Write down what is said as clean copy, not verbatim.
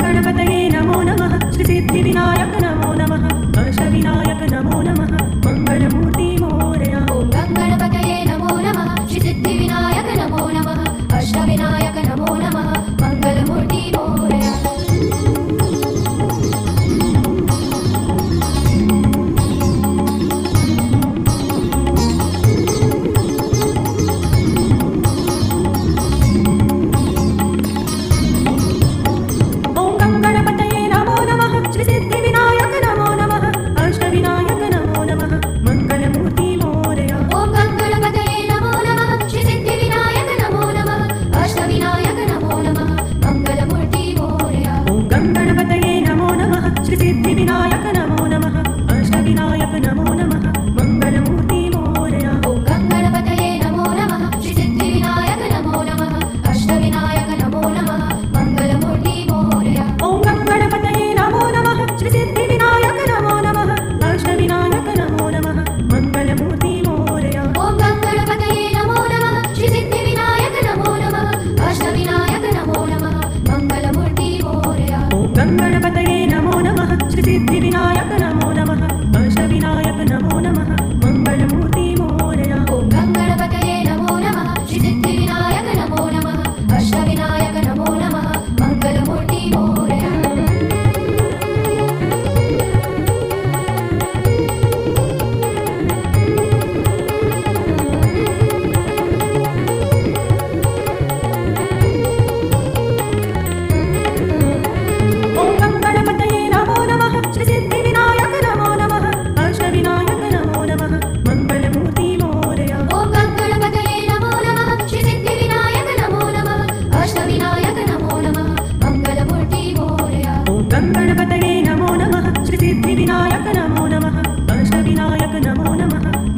गणपतये नमो नमः श्री सिद्धिविनायक नमो नमः अष्टविनायक नमो नमः मंगलमूर्ति मोरया। ओम गणपतये नमो नमः श्री सिद्धिविनायक नमो नमः अष्टविनायक नमो नमः मंगलमूर्ति मोरया। गणपतये नमो नमः श्री सिद्धिविनायक नमो नमः अष्टविनायक नमो नमः मंगलमूर्ति मोरया। ओम गणपतये नमो नमः श्री सिद्धिविनायक नमो नमः अष्टविनायक नमो नमः मंगलमूर्ति मोरया। गणपतये नमो नमः श्री सिद्धिविनायक नमो नमः अष्टविनायक नमो नमः